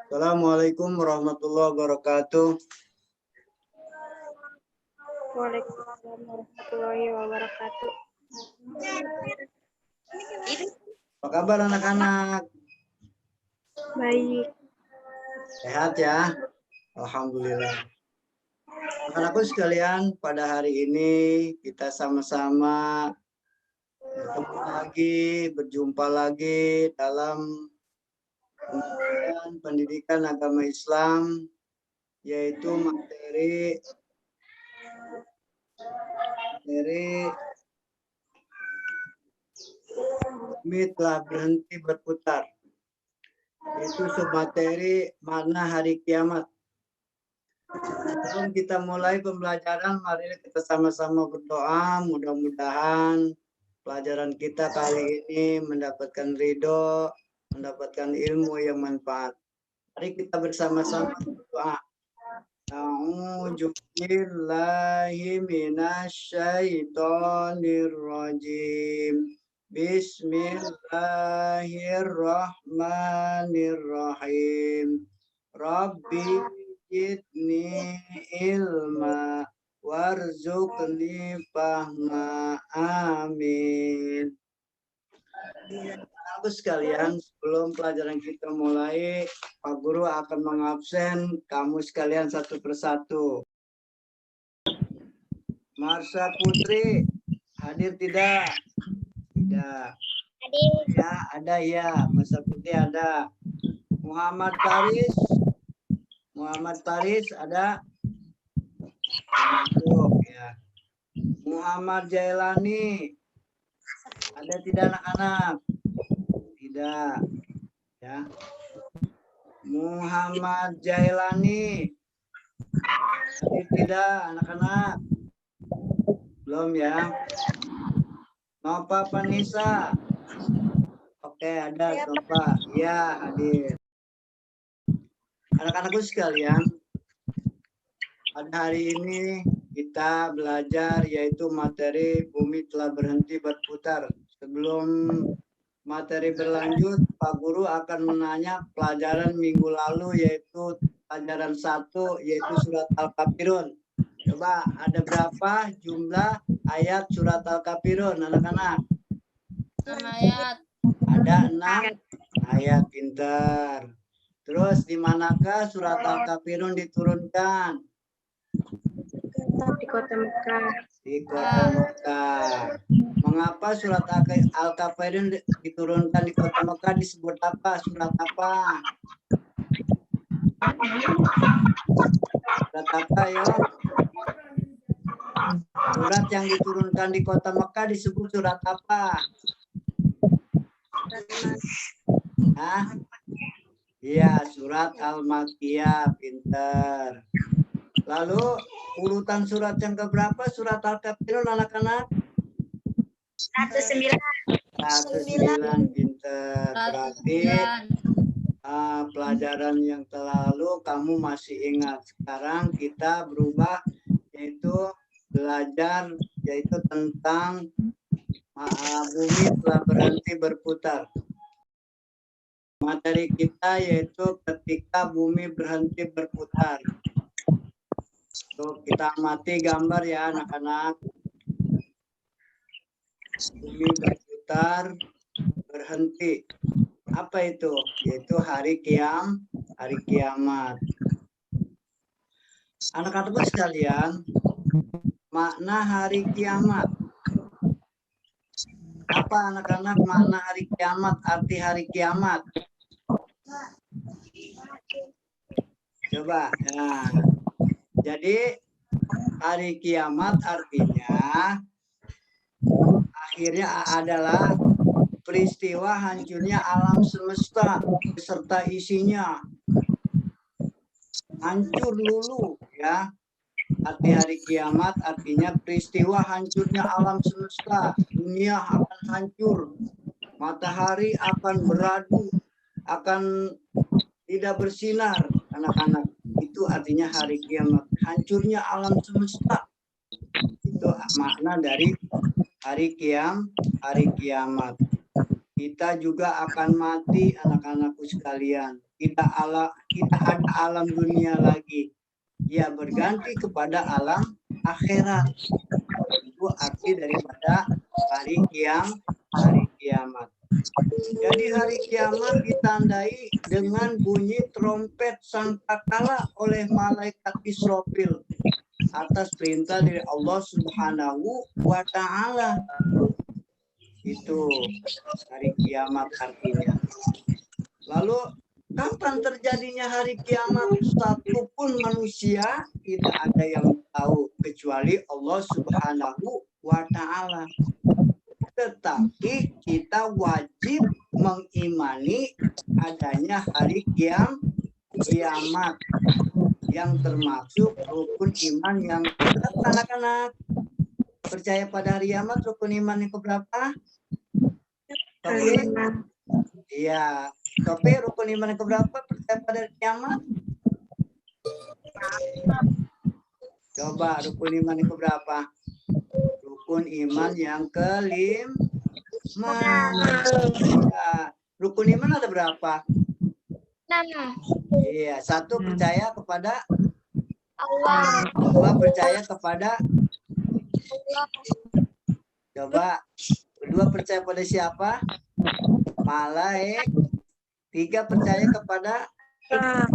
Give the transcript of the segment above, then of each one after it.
Assalamualaikum warahmatullahi wabarakatuh. Waalaikumsalam warahmatullahi wabarakatuh. Apa kabar anak-anak? Baik. Sehat ya? Alhamdulillah. Anak-anakku sekalian, pada hari ini kita sama-sama berjumpa lagi dalam pendidikan agama Islam, yaitu materi bumi telah berhenti berputar, yaitu submateri makna hari kiamat. Sebelum kita mulai pembelajaran, mari kita sama-sama berdoa, mudah-mudahan pelajaran kita kali ini mendapatkan ridho, mendapatkan ilmu yang manfaat. Mari kita bersama-sama berdoa. A'udzu billahi minasyaitonir rajim. Bismillahirrahmanirrahim. Rabbi zidni ilma warzuqni fahma. Amin. Anak sekalian, sebelum pelajaran kita mulai, Pak Guru akan mengabsen kamu sekalian satu persatu. Marsha Putri, hadir tidak? Tidak. Ya, ada ya. Marsha Putri ada. Muhammad Faris ada? Masuk ya. Muhammad Jailani, ada tidak anak-anak? Tidak. Ya. Muhammad Jailani, hadir tidak anak-anak? Belum ya. Nova Vanessa, oke ada Nova, ya hadir. Anak-anakku sekalian, pada hari ini kita belajar yaitu materi bumi telah berhenti berputar. Sebelum materi berlanjut, Pak Guru akan menanya pelajaran minggu lalu yaitu pelajaran 1 yaitu surat Al-Kafirun. Coba ada berapa jumlah ayat surat Al-Kafirun anak-anak? 6 ayat. Ada 6 ayat, pintar. Terus di manakah surat Al-Kafirun diturunkan? Di kota Mekah. Di kota Mekah. Mengapa surat Al-Kafirun diturunkan di kota Mekah disebut apa? Surat apa? Surat apa ya? Surat yang diturunkan di kota Mekah disebut surat apa? Hah? Iya, surat Al-Makkiyah, pintar. Lalu urutan surat yang keberapa surat Al-Kafirun anak-anak? 109. 109, pintar. Berarti pelajaran yang lalu kamu masih ingat. Sekarang kita berubah yaitu belajar yaitu tentang bumi telah berhenti berputar. Materi kita yaitu ketika bumi berhenti berputar. Tuh, kita amati gambar ya anak-anak. Bumi berputar, berhenti. Apa itu? Yaitu hari kiamat. Anak-anak sekalian, makna hari kiamat. Apa anak-anak makna hari kiamat, arti hari kiamat? Coba. Nah, jadi Hari kiamat artinya akhirnya adalah peristiwa hancurnya alam semesta beserta isinya. Hancur lulu ya. Arti hari kiamat artinya peristiwa hancurnya alam semesta. Dunia akan hancur. Matahari akan beradu, akan tidak bersinar, anak-anak. Itu artinya hari kiamat. Hancurnya alam semesta. Itu makna dari hari kiamat. Kita juga akan mati, anak-anakku sekalian. Tidak ada alam dunia lagi. Ya, berganti kepada alam akhirat. Itu arti daripada hari kiamat. Jadi hari kiamat ditandai dengan bunyi trompet sangkakala oleh malaikat Israfil atas perintah dari Allah Subhanahu wa Ta'ala. Itu hari kiamat artinya. Lalu kapan terjadinya hari kiamat? Satu pun manusia tidak ada yang tahu kecuali Allah Subhanahu wa Ta'ala. Tetapi kita wajib mengimani adanya hari kiamat yang termasuk rukun iman yang anak-anak percaya pada hari kiamat. Rukun iman yang keberapa? Iya, tapi rukun iman yang keberapa percaya pada hari kiamat? Coba rukun iman yang keberapa? Rukun iman yang kelima. Ya, rukun iman ada berapa? 6. Iya, satu percaya kepada Allah. dua percaya kepada coba kedua percaya pada siapa? Malaikat. Tiga percaya kepada apa?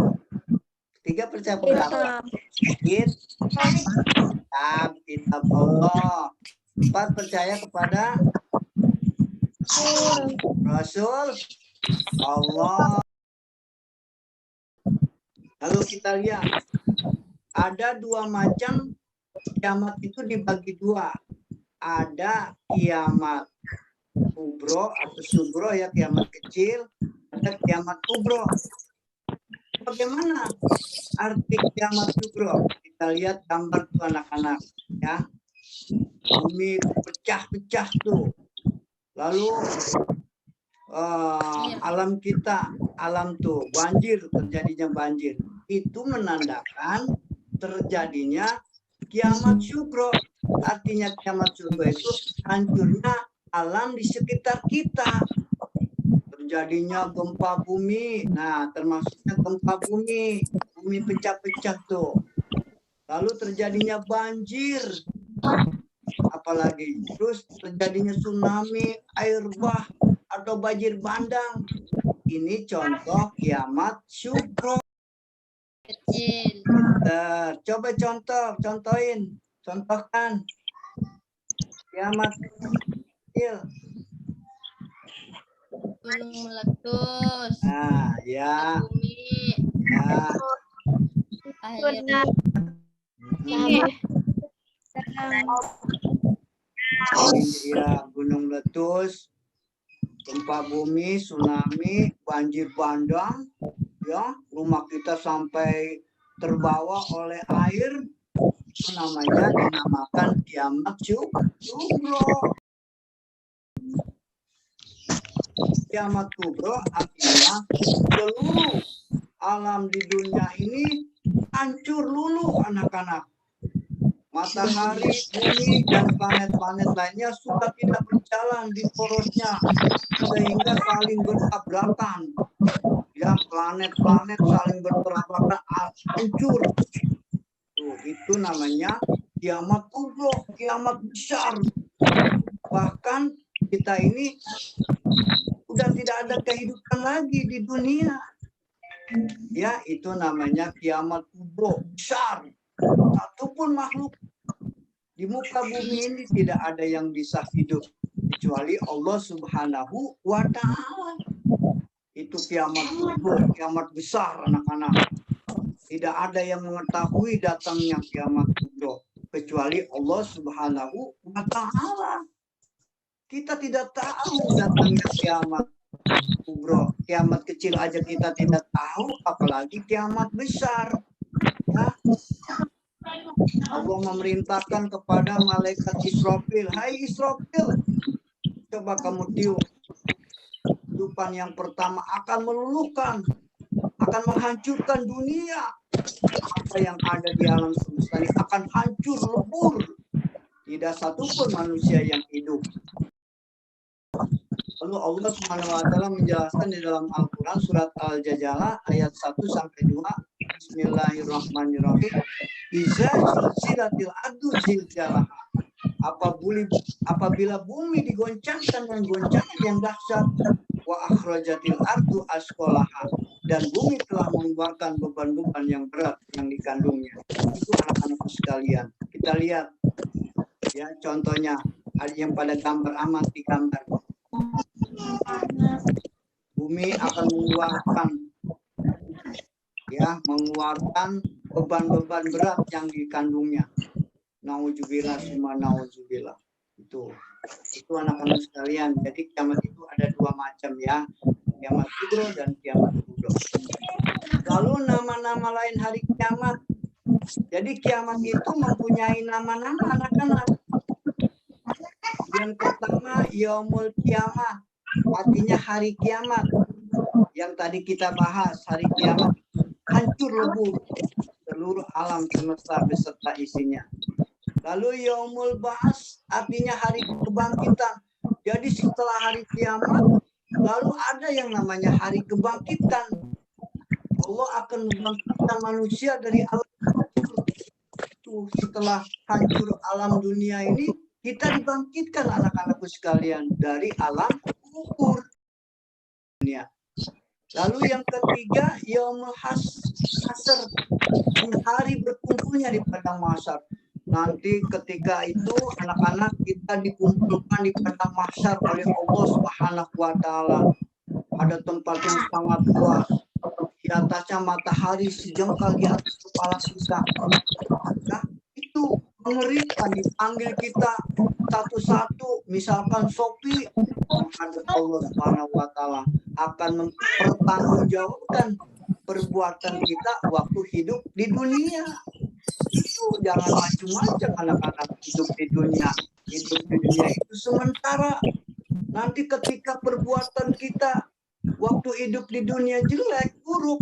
Kitab Allah. 4 percaya kepada Rasul Allah. Lalu kita lihat ada 2 macam kiamat itu dibagi 2. Ada kiamat kubro atau subro ya, kiamat kecil. Ada kiamat kubro. Bagaimana arti kiamat kubro? Kita lihat gambar tuh anak-anak ya. Bumi pecah-pecah tuh. Lalu alam kita, alam tuh banjir, terjadinya banjir. Itu menandakan terjadinya kiamat syukro. Artinya kiamat syukro itu hancurnya alam di sekitar kita. Terjadinya gempa bumi. Nah, termasuknya gempa bumi. Bumi pecah-pecah tuh. Lalu terjadinya banjir. Apalagi terus terjadinya tsunami, air bah, atau banjir bandang. Ini contoh kiamat syukro. Kecil. Coba contohkan kiamat kecil. Gunung meletus. Nah, ya. Bumi. Ya. Akhirnya. Ya, gunung meletus, gempa bumi, tsunami, banjir bandang, ya, rumah kita sampai terbawa oleh air. Itu namanya dinamakan kiamat kubro. Kiamat kubro artinya seluruh alam di dunia ini hancur luluh, anak-anak. Matahari, bumi, dan planet-planet lainnya sudah tidak berjalan di porosnya sehingga saling bertabrakan. Ya, planet-planet saling bertabrakan, hancur. Tuh, itu namanya kiamat kubro, kiamat besar. Bahkan kita ini sudah tidak ada kehidupan lagi di dunia. Ya, itu namanya kiamat kubro besar. Satupun makhluk di muka bumi ini tidak ada yang bisa hidup kecuali Allah Subhanahu wa Ta'ala. Itu kiamat kubro, kiamat besar, anak-anak. Tidak ada yang mengetahui datangnya kiamat kubro kecuali Allah Subhanahu wa Ta'ala. Kita tidak tahu datangnya kiamat kubro. Kiamat kecil aja kita tidak tahu, apalagi kiamat besar. Ya. Allah memerintahkan kepada malaikat Israfil, hai Israfil, coba kamu tiup. Tiupan yang pertama akan meluluhkan, akan menghancurkan dunia. Apa yang ada di alam semesta ini akan hancur lebur. Tidak satupun manusia yang hidup. Lalu Allah Subhanahu wa Ta'ala menjelaskan di dalam Al-Quran surat Al-Jadalah ayat 1 sampai 2. Bismillahirrahmanirrahim. Iza zilzilatil ardu zilzalaha. Apabila bumi digoncangkan dengan goncangan yang dahsyat, wa akhrajatil ardu asqalaha, dan bumi telah mengeluarkan beban-beban yang berat yang dikandungnya. Itu anak-anakku sekalian. Kita lihat ya contohnya, ada yang pada gambar amat di gambar. Bumi akan mengeluarkan beban-beban berat yang dikandungnya. Nauzubillah summa nauzubillah. Itu anak-anak sekalian. Jadi kiamat itu ada dua macam ya. Kiamat kubro dan kiamat kubro. Lalu nama-nama lain hari kiamat. Jadi kiamat itu mempunyai nama-nama anak-anak. Yang pertama yaumul kiamah, artinya hari kiamat. Yang tadi kita bahas, hari kiamat hancur lebur seluruh alam semesta beserta isinya. Lalu yaumul ba'ats, artinya hari kebangkitan. Jadi setelah hari kiamat, lalu ada yang namanya hari kebangkitan. Allah akan membangkitkan manusia dari alam itu. Setelah hancur alam dunia ini, kita dibangkitkan anak-anakku sekalian dari alam kubur. Lalu yang ketiga, yaumul hasr, hari berkumpulnya di padang mahsyar. Nanti ketika itu anak-anak kita dikumpulkan di padang mahsyar oleh Allah Subhanahu wa Ta'ala. Ada tempat yang sangat luas. Di atasnya matahari sejengkal di atas kepala kita. Nah, itu mengerikan, dipanggil kita satu-satu. Misalkan Sophie, Allah Subhanahu wa Ta'ala akan mempertanggungjawabkan perbuatan kita waktu hidup di dunia. Itu jangan macam-macam anak-anak hidup di dunia. Hidup di dunia itu sementara. Nanti ketika perbuatan kita waktu hidup di dunia jelek, buruk,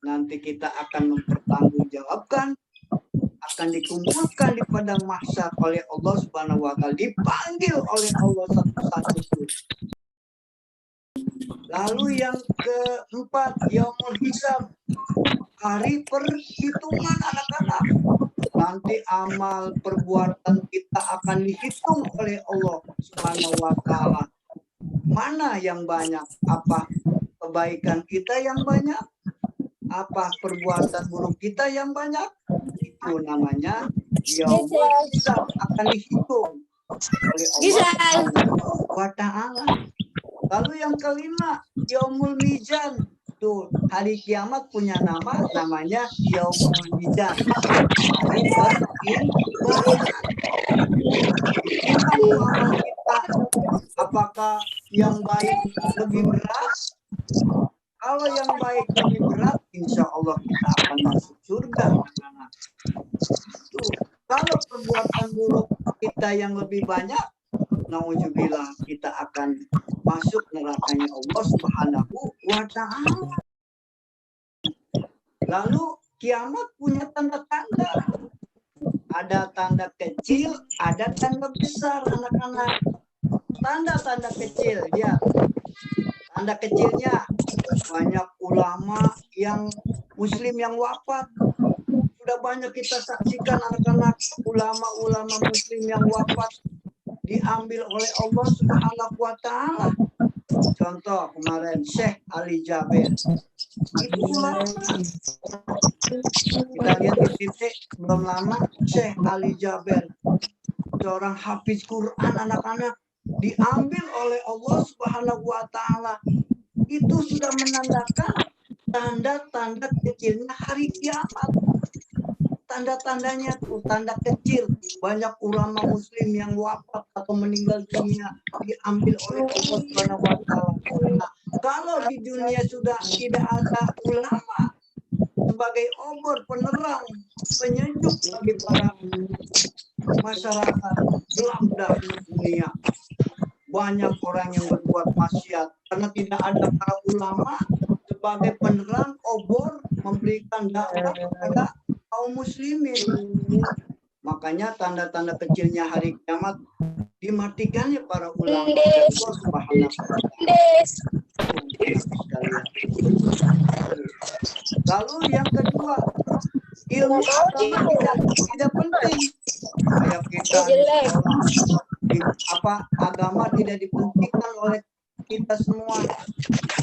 nanti kita akan mempertanggungjawabkan, akan dikumpulkan di padang mahsyar oleh Allah Subhanahu wa Ta'ala, dipanggil oleh Allah satu-satu. Lalu yang keempat, yaumul hisab, hari perhitungan anak-anak. Nanti amal perbuatan kita akan dihitung oleh Allah Subhanahu wa Ta'ala. Mana yang banyak? Apa kebaikan kita yang banyak? Apa perbuatan buruk kita yang banyak? Itu namanya yaumul hisab, akan dihitung oleh Allah Subhanahu wa Ta'ala. Lalu yang kelima, yaumul mizan. Tuh, hari kiamat punya nama, namanya yaumul mizan. Hari pertimbangan kita, apakah yang baik lebih berat? Kalau yang baik lebih berat, insya Allah kita akan masuk surga. Tuh, kalau perbuatan buruk kita yang lebih banyak, nauzubillah, kita akan masuk nerakanya Allah Subhanahu wa Ta'ala. Lalu kiamat punya tanda-tanda. Ada tanda kecil, ada tanda besar anak-anak. Tanda-tanda kecil, ya. Tanda kecilnya banyak ulama yang muslim yang wafat. Sudah banyak kita saksikan anak-anak, ulama-ulama muslim yang wafat diambil oleh Allah Subhanahu wa Ta'ala. Contoh kemarin Syekh Ali Jaber. Itulah kita lihat di titik belum lama Syekh Ali Jaber, seorang hafiz Quran anak-anak, diambil oleh Allah Subhanahu wa Ta'ala. Itu sudah menandakan tanda-tanda kecilnya hari kiamat. Tanda-tandanya tuh tanda kecil. Banyak ulama muslim yang wafat atau meninggal dunia diambil oleh Allah Subhanahu wa taala. Nah, kalau di dunia sudah tidak ada ulama sebagai obor, penerang, penyejuk bagi para masyarakat, gelap dah dunia. Banyak orang yang berbuat maksiat karena tidak ada para ulama sebagai penerang, obor, memberikan dakwah kepada kaum muslimin. Makanya tanda-tanda kecilnya hari kiamat dimatikannya para ulama Allah Subhanahu wa taala. Lalu yang kedua, ilmu agama tidak penting. Kayak kita agama tidak dipentingkan oleh kita semua.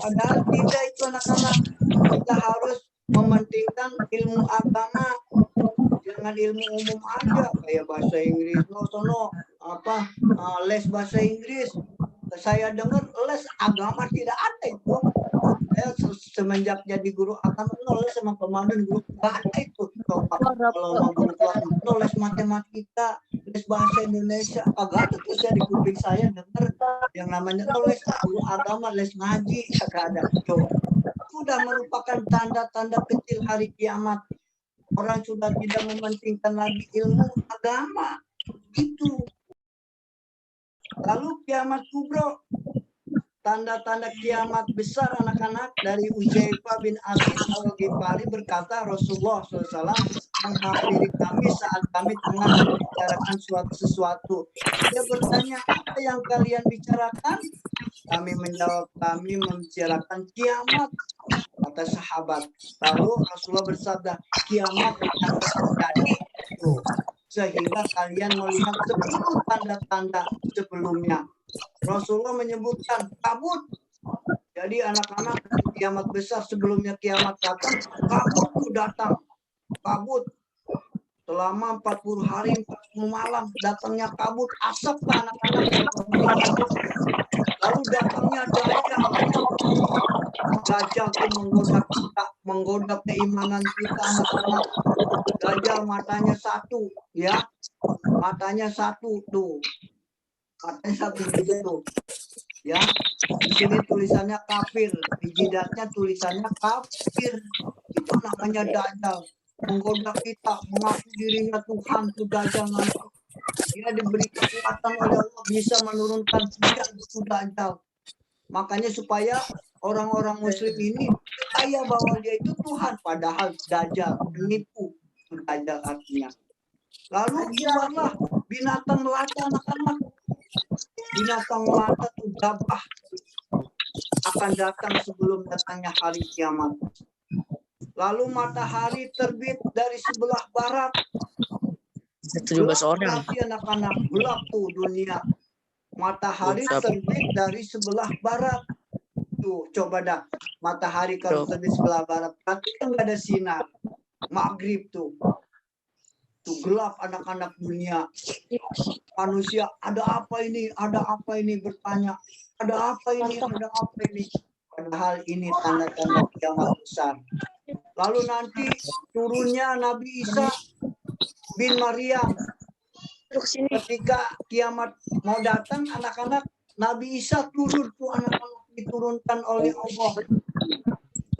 Padahal tidak, itu anak-anak. Kita harus mementingkan ilmu agama. Jangan ilmu umum aja kayak bahasa Inggris. Les bahasa Inggris. Saya dengar les agama tidak ada itu. Saya semenjak jadi guru agama les sama komandan guru nggak ada itu. Kalau mau guru les matematika, les bahasa Indonesia, agak ada tuh saya di kuping saya dengar yang namanya les guru agama, les ngaji, agak ada. Tuh, sudah merupakan tanda-tanda kecil hari kiamat. Orang sudah tidak mementingkan lagi ilmu agama. Itu. Lalu kiamat kubro. Tanda-tanda kiamat besar anak-anak dari Ujaifah bin Asid Al-Ghifari berkata Rasulullah SAW menghampiri kami saat kami tengah membicarakan sesuatu. Dia bertanya, apa yang kalian bicarakan? Kami menjawab, kami membicarakan kiamat. Kata sahabat. Lalu Rasulullah bersabda, kiamat akan terjadi. Sehingga kalian melihat 10 tanda-tanda sebelumnya. Rasulullah menyebutkan kabut. Jadi anak-anak kiamat besar sebelumnya kiamat datang, kabut itu datang. Kabut. Selama 40 hari, 40 malam datangnya kabut, asap ke anak-anak. Lalu datangnya Dajjal. Dajjal itu menggoda kita, menggoda keimanan kita anak-anak. Dajjal matanya satu, ya. Matanya satu tuh. Matanya satu gitu. Ya. Di sini tulisannya kafir, di jidatnya tulisannya kafir. Itu namanya Dajjal. Menggoda kita, mengaku dirinya Tuhan, itu Dajjal nanti. Dia diberi kekuatan oleh Allah, bisa menurunkan hujan, itu Dajjal. Makanya supaya orang-orang muslim ini percaya bahwa dia itu Tuhan, padahal Dajjal, penipu, itu Dajjal artinya. Lalu keluarlah binatang melata anak-anak. Binatang melata itu dabah akan datang sebelum datangnya hari kiamat. Lalu matahari terbit dari sebelah barat. 17 orang. Anak-anak gelap tuh dunia. Matahari terbit dari sebelah barat. Tuh, coba dah. Matahari kalau terbit sebelah barat, berarti kan nggak ada sinar. Maghrib tuh. Tuh gelap anak-anak dunia. Manusia, ada apa ini? Ada apa ini? Bertanya. Ada apa ini? Ada apa ini? Padahal ini tanda-tanda kiamat besar. Lalu nanti turunnya Nabi Isa bin Maryam. Ketika kiamat mau datang, anak-anak Nabi Isa turun tuh, anak-anak diturunkan oleh Allah.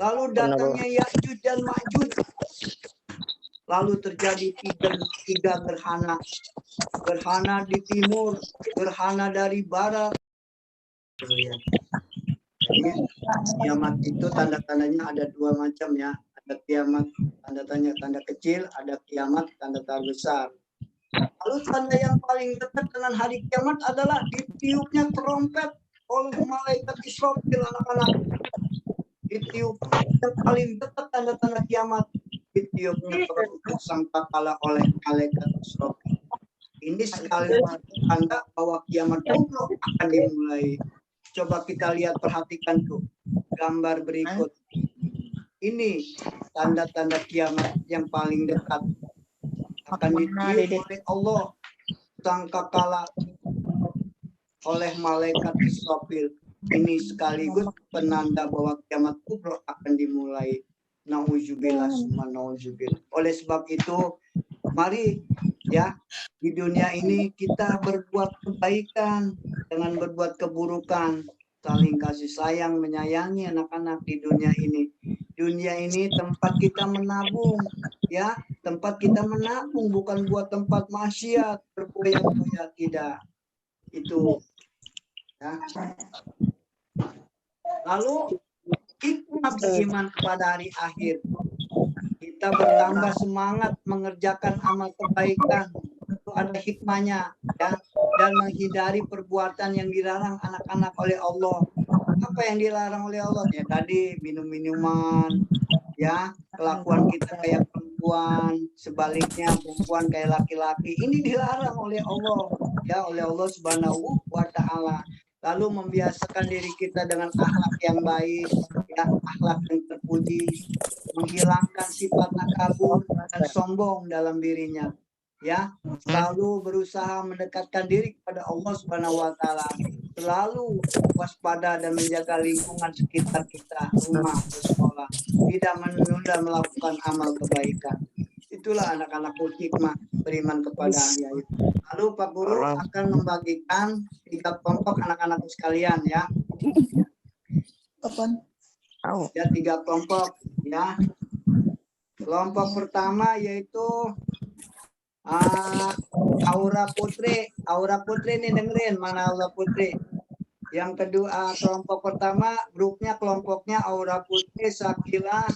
Lalu datangnya Ya'juj dan Ma'juj. Lalu terjadi tiga gerhana. Gerhana di timur, gerhana dari barat. Kiamat itu tanda-tandanya ada dua macam ya. Ada kiamat tanda-tanda tanda kecil, ada kiamat tanda-tanda besar. Lalu tanda yang paling dekat dengan hari kiamat adalah ditiupnya trompet oleh malaikat Israfil anak-anak. Ditiup yang paling dekat tanda-tanda kiamat, ditiupnya trompet sangkakala oleh malaikat Israfil. Ini sekali tanda bahwa kiamat akan dimulai. Coba kita lihat, perhatikan tuh gambar berikut. Ini tanda-tanda kiamat yang paling dekat. Akan ditiup oleh Allah sangkakala oleh malaikat Israfil. ini sekaligus penanda bahwa kiamat kubra akan dimulai. Nauzubillah summa nauzubillah. Oleh sebab itu, mari ya di dunia ini kita berbuat kebaikan dengan berbuat keburukan, saling kasih sayang, menyayangi anak-anak di dunia ini. Dunia ini tempat kita menabung, ya, tempat kita menabung, bukan buat tempat maksiat, berpoya-poya, tidak. Itu ya. Lalu hikmah beriman kepada hari akhir. Kita bertambah semangat mengerjakan amal kebaikan. Itu ada hikmahnya ya, dan menghindari perbuatan yang dilarang anak-anak oleh Allah. Apa yang dilarang oleh Allah? Ya tadi minum-minuman, ya, kelakuan kita kayak perempuan, sebaliknya perempuan kayak laki-laki. Ini dilarang oleh Allah, ya, oleh Allah Subhanahu wa taala. Lalu membiasakan diri kita dengan akhlak yang baik, ya, akhlak yang terpuji, menghilangkan sifat takabur dan sombong dalam dirinya, ya, selalu berusaha mendekatkan diri kepada Allah Subhanahu wa taala, selalu waspada dan menjaga lingkungan sekitar kita, rumah, sekolah, tidak menunda melakukan amal kebaikan. Itulah anak-anak hikmah beriman kepada hari akhir. Lalu Pak Guru akan membagikan 3 kelompok anak-anak sekalian ya. Ya 3 kelompok ya. Kelompok pertama yaitu Aura Putri. Aura Putri ini dengerin, mana Aura Putri. Yang kedua, kelompok pertama grupnya kelompoknya Aura Putri, Sakila,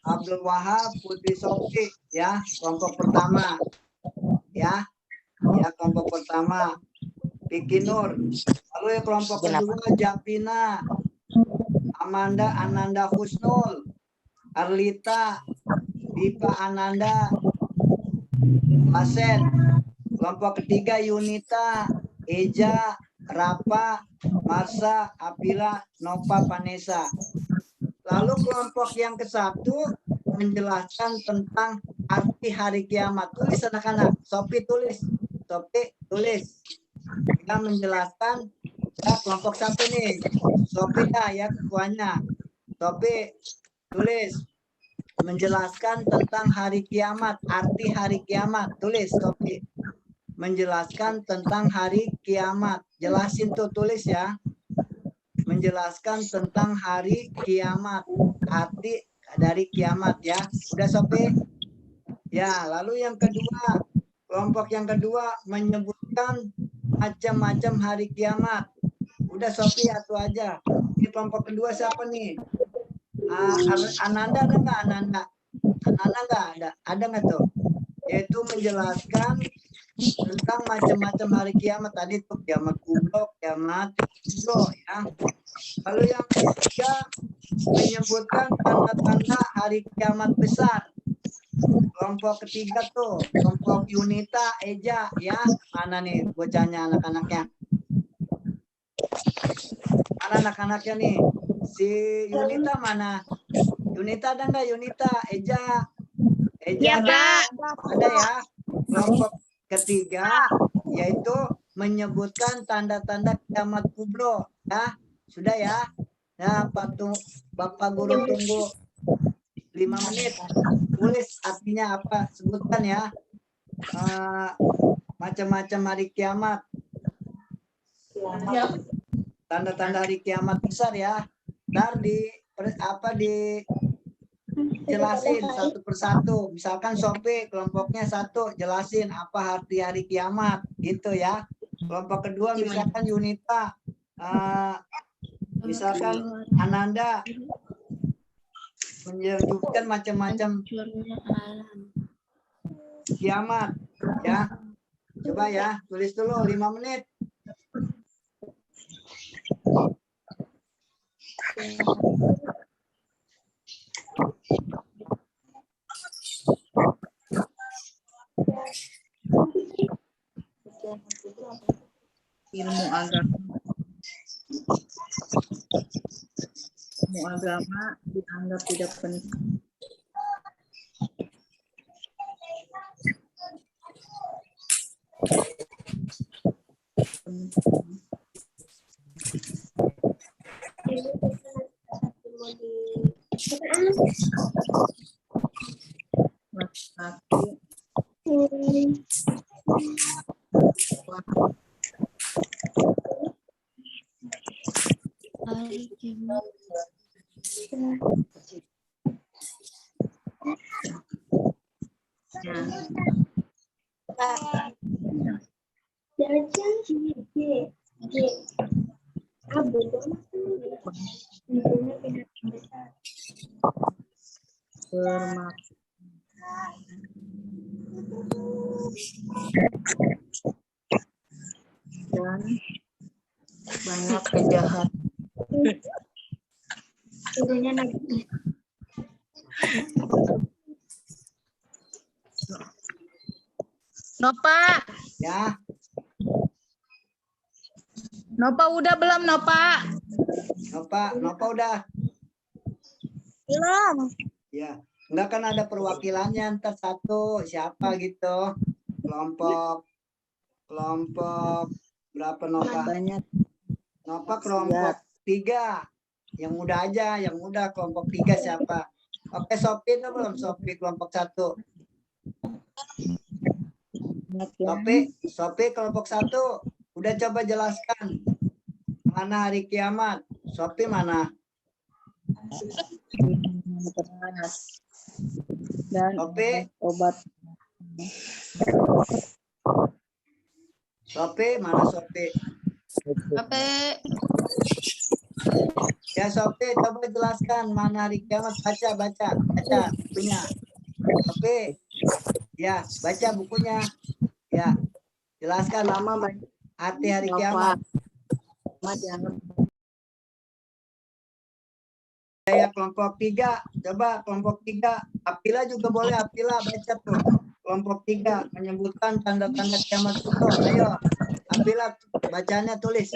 Abdul Wahab, Putri Sofi ya, kelompok pertama ya. Ya, kelompok pertama Vicky Nur. Lalu ya kelompok kedua Japina, Amanda Ananda Husnul, Arlita, Dipa Ananda, Aset. Kelompok ketiga Yunita, Eja, Rapa, Marsa, Apila, Nova, Vanessa. Lalu kelompok yang ke-1 menjelaskan tentang arti hari kiamat. Tulis anak-anak, Sopi tulis. Sopi tulis. Kita menjelaskan ya, kelompok 1 nih. Sopi ya ketuanya. Sopi tulis. Menjelaskan tentang hari kiamat, arti hari kiamat. Tulis Sopi. Menjelaskan tentang hari kiamat. Jelasin tuh, tulis ya. Menjelaskan tentang hari kiamat, arti dari kiamat ya. Udah Sopi? Ya, lalu yang kedua, kelompok yang kedua menyebutkan macam-macam hari kiamat. Udah Sopi satu aja. Ini kelompok kedua siapa nih? Ananda ada nggak Ananda? Ananda nggak ada? Ada nggak tuh? Yaitu menjelaskan tentang macam-macam hari kiamat. Tadi tuh kiamat kubra, kiamat kubro ya. Lalu yang ketiga menyebutkan tanda-tanda hari kiamat besar. Kelompok ketiga tuh kelompok Yunita, Eja ya. Mana nih bocahnya anak-anaknya? Mana anak-anaknya nih? Si Yunita mana? Yunita ada nggak Yunita? Eja? Eja ada ya. Kelompok ketiga yaitu menyebutkan tanda-tanda kiamat kubro ya. Sudah ya. Nah, Bapak Guru tunggu 5 menit. Tulis artinya apa? Sebutkan ya. Macam-macam hari kiamat. Tanda-tanda hari kiamat besar ya. Ntar jelasin satu persatu. Misalkan Sopi kelompoknya 1 jelasin apa arti hari kiamat gitu ya. Kelompok kedua misalkan Yunita, misalkan Ananda menyebutkan macam-macam kiamat ya. Coba ya, tulis dulu 5 menit. Ilmu agama. Ilmu agama dianggap tidak penting. Laki-laki. Hari kiamat. Bermak. Dan banyak kejahatan. Nopa, Ya, Nopa udah belum Nopa? Nova udah. Belum. Ya, enggak kan ada perwakilannya ntar satu siapa gitu. Kelompok berapa Nova? Banyak. Nova kelompok 3. Yang muda aja, yang muda kelompok 3 siapa? Oke, Sopi itu belum Sopi kelompok 1. Sopi kelompok 1. Udah coba jelaskan mana hari kiamat. Sopi mana? Dan Sopi, obat. Sopi mana Sopi? Apa? Ya Sopi, coba jelaskan mana hari kiamat. Baca bukunya. Sopi, ya baca bukunya. Ya, jelaskan Lama banyak. arti hari kiamat. Ya kelompok 3, coba kelompok 3. Apila juga boleh, Apila baca tuh. Kelompok 3 menyebutkan tanda-tanda kiamat kubro. Ayo, Apila bacanya tulis.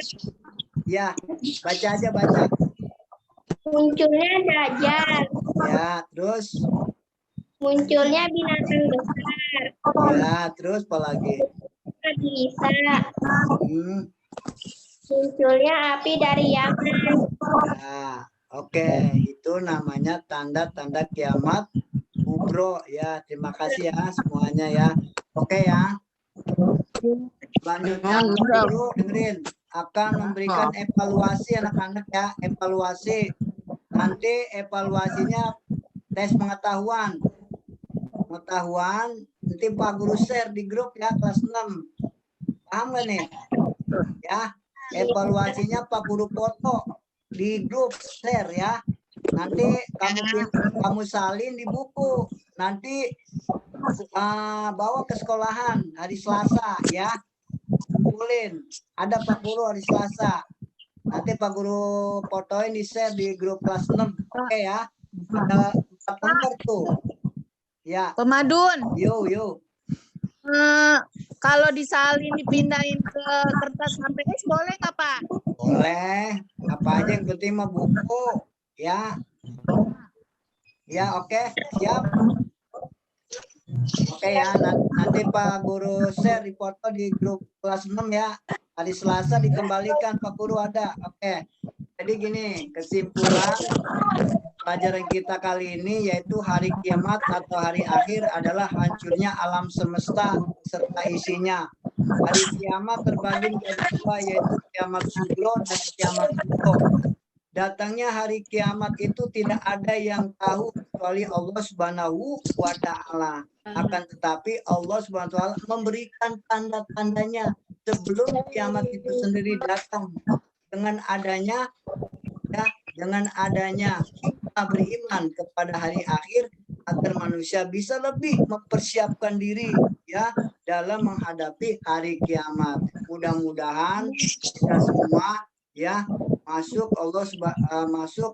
Ya, baca aja baca. Munculnya Dajjal, Ya, terus. munculnya binatang besar, Ya, terus apa lagi? Nabi Isa, munculnya api dari Yaman. Ya, oke. Itu namanya tanda-tanda kiamat kubro. Ya, terima kasih ya semuanya ya. Oke ya. Selanjutnya guru dengerin akan memberikan evaluasi anak-anak ya, evaluasi. Nanti evaluasinya tes pengetahuan. Nanti Pak Guru share di grup ya kelas 6. Paham gak nih? Ya, evaluasinya Pak Guru foto di grup share ya. Nanti kamu salin di buku. Nanti bawa ke sekolahan hari Selasa ya. Kumpulin. Ada Pak Guru hari Selasa. Nanti Pak Guru fotoin di share di grup kelas 6. Oke ya. Ada 4 lembar tuh. Ya. Pemadun. Yo. Kalau disalin dipindahin ke kertas HPS boleh nggak Pak? Boleh. Apa aja yang penting mah buku. Ya. Ya oke. Siap. Oke ya. Nanti Pak Guru share di foto di grup kelas 6 ya. Hari Selasa dikembalikan Pak Guru ada. Oke. Jadi gini, kesimpulan pelajaran kita kali ini yaitu hari kiamat atau hari akhir adalah hancurnya alam semesta serta isinya. Hari kiamat terbagi menjadi 2 yaitu kiamat sugro dan kiamat kubro. Datangnya hari kiamat itu tidak ada yang tahu kecuali Allah Subhanahu wa taala. Akan tetapi Allah Subhanahu wa taala memberikan tanda-tandanya sebelum kiamat itu sendiri datang. Dengan adanya kita beriman kepada hari akhir agar manusia bisa lebih mempersiapkan diri ya dalam menghadapi hari kiamat. Mudah-mudahan kita semua ya masuk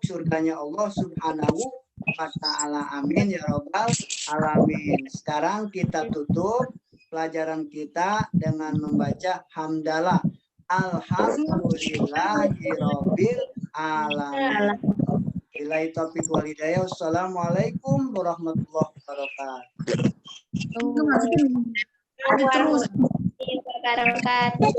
surganya Allah Subhanahu wa taala. Amin ya rabbal alamin. Sekarang kita tutup pelajaran kita dengan membaca hamdalah. Alhamdulillahirabbil alamin. Billahi taufiq wal hidayah. Wassalamualaikum warahmatullahi wabarakatuh. Warahmatullahi wabarakatuh.